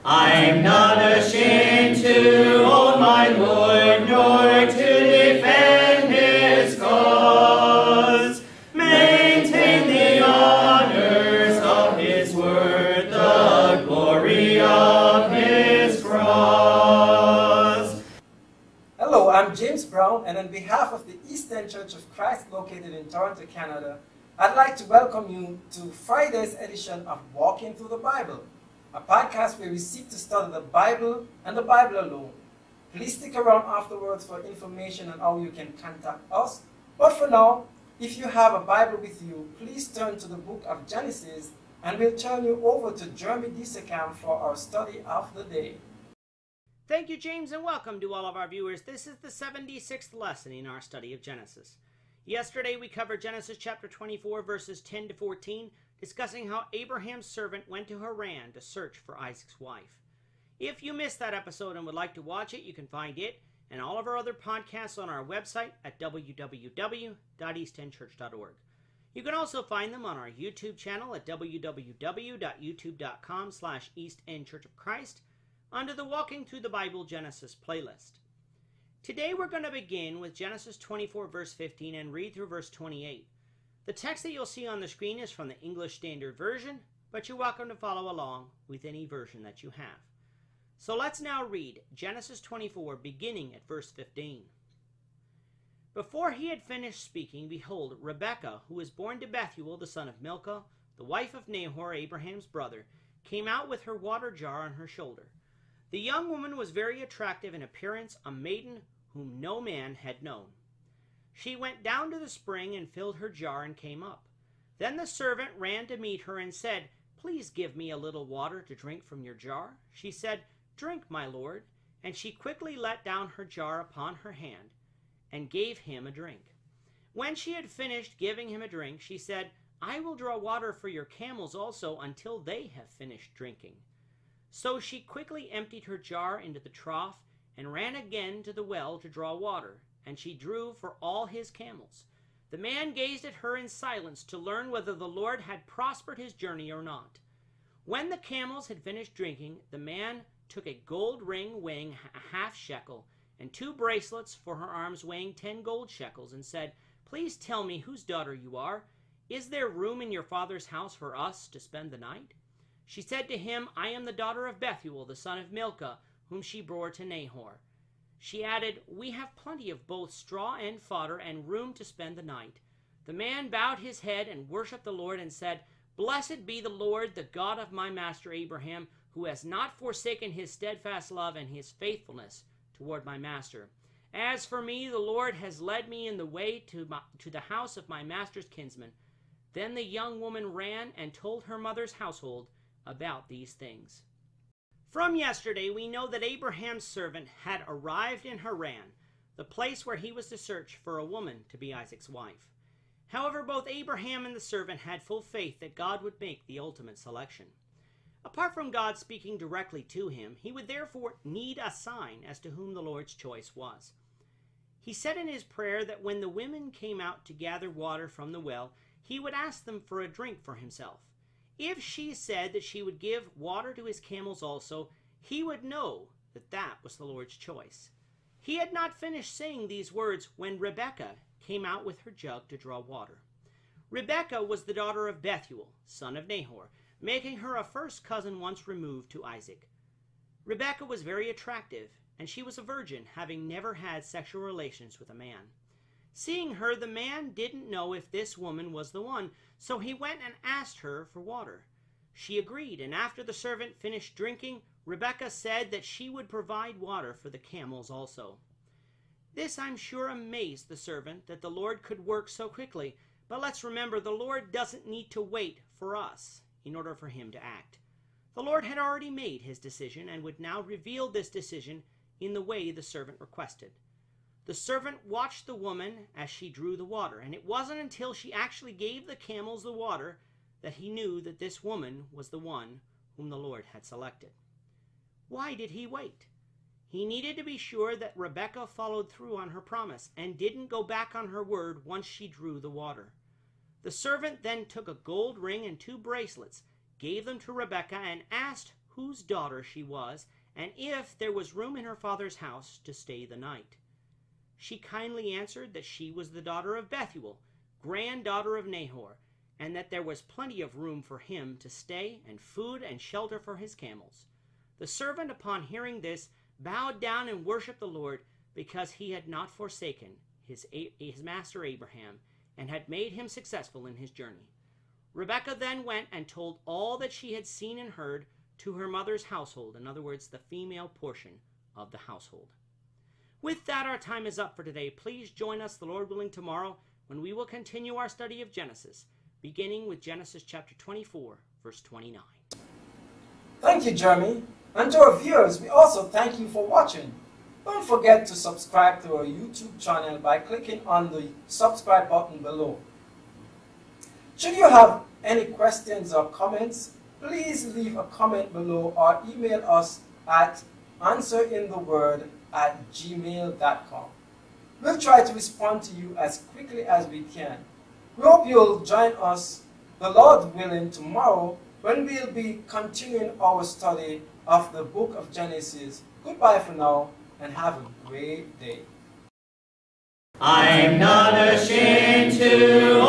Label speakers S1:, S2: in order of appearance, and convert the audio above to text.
S1: I'm not ashamed to own my Lord, nor to defend his cause. Maintain the honors of his word, the glory of his cross.
S2: Hello, I'm James Brown, and on behalf of the Eastern Church of Christ located in Toronto, Canada, I'd like to welcome you to Friday's edition of Walking Through the Bible, a podcast where we seek to study the Bible and the Bible alone. Please stick around afterwards for information on how you can contact us. But for now, if you have a Bible with you, please turn to the book of Genesis, and we'll turn you over to Jeremy Dissekam for our study of the day.
S3: Thank you, James, and welcome to all of our viewers. This is the 76th lesson in our study of Genesis. Yesterday, we covered Genesis chapter 24, verses 10 to 14, discussing how Abraham's servant went to Haran to search for Isaac's wife. If you missed that episode and would like to watch it, you can find it and all of our other podcasts on our website at www.eastendchurch.org. You can also find them on our YouTube channel at www.youtube.com/EastEndChurchOfChrist under the Walking Through the Bible Genesis playlist. Today we're going to begin with Genesis 24 verse 15 and read through verse 28. The text that you'll see on the screen is from the English Standard Version, but you're welcome to follow along with any version that you have. So let's now read Genesis 24 beginning at verse 15. Before he had finished speaking, behold, Rebekah, who was born to Bethuel, the son of Milcah, the wife of Nahor, Abraham's brother, came out with her water jar on her shoulder. The young woman was very attractive in appearance, a maiden whom no man had known. She went down to the spring and filled her jar and came up. Then the servant ran to meet her and said, "Please give me a little water to drink from your jar." She said, "Drink, my lord." And she quickly let down her jar upon her hand and gave him a drink. When she had finished giving him a drink, she said, "I will draw water for your camels also until they have finished drinking." So she quickly emptied her jar into the trough and ran again to the well to draw water, and she drew for all his camels. The man gazed at her in silence to learn whether the Lord had prospered his journey or not. When the camels had finished drinking, the man took a gold ring weighing a half shekel and 2 bracelets for her arms weighing 10 gold shekels and said, "Please tell me whose daughter you are. Is there room in your father's house for us to spend the night?" She said to him, "I am the daughter of Bethuel, the son of Milcah, whom she bore to Nahor." She added, "We have plenty of both straw and fodder and room to spend the night." The man bowed his head and worshipped the Lord and said, "Blessed be the Lord, the God of my master Abraham, who has not forsaken his steadfast love and his faithfulness toward my master. As for me, the Lord has led me in the way to the house of my master's kinsman." Then the young woman ran and told her mother's household about these things. From yesterday, we know that Abraham's servant had arrived in Haran, the place where he was to search for a woman to be Isaac's wife. However, both Abraham and the servant had full faith that God would make the ultimate selection. Apart from God speaking directly to him, he would therefore need a sign as to whom the Lord's choice was. He said in his prayer that when the women came out to gather water from the well, he would ask them for a drink for himself. If she said that she would give water to his camels also, he would know that that was the Lord's choice. He had not finished saying these words when Rebekah came out with her jug to draw water. Rebekah was the daughter of Bethuel, son of Nahor, making her a first cousin once removed to Isaac. Rebekah was very attractive, and she was a virgin, having never had sexual relations with a man. Seeing her, the man didn't know if this woman was the one, so he went and asked her for water. She agreed, and after the servant finished drinking, Rebekah said that she would provide water for the camels also. This, I'm sure, amazed the servant that the Lord could work so quickly, but let's remember the Lord doesn't need to wait for us in order for him to act. The Lord had already made his decision and would now reveal this decision in the way the servant requested. The servant watched the woman as she drew the water, and it wasn't until she actually gave the camels the water that he knew that this woman was the one whom the Lord had selected. Why did he wait? He needed to be sure that Rebekah followed through on her promise and didn't go back on her word once she drew the water. The servant then took a gold ring and 2 bracelets, gave them to Rebekah, and asked whose daughter she was, and if there was room in her father's house to stay the night. She kindly answered that she was the daughter of Bethuel, granddaughter of Nahor, and that there was plenty of room for him to stay, and food and shelter for his camels. The servant, upon hearing this, bowed down and worshipped the Lord, because he had not forsaken his master Abraham, and had made him successful in his journey. Rebekah then went and told all that she had seen and heard to her mother's household, in other words, the female portion of the household. With that, our time is up for today. Please join us, the Lord willing, tomorrow, when we will continue our study of Genesis, beginning with Genesis chapter 24, verse 29.
S2: Thank you, Jeremy. And to our viewers, we also thank you for watching. Don't forget to subscribe to our YouTube channel by clicking on the subscribe button below. Should you have any questions or comments, please leave a comment below or email us at answerintheword@gmail.com. We'll try to respond to you as quickly as we can. We hope you'll join us, the Lord willing, tomorrow when we'll be continuing our study of the book of Genesis. Goodbye for now, and have a great day.
S1: I'm not ashamed to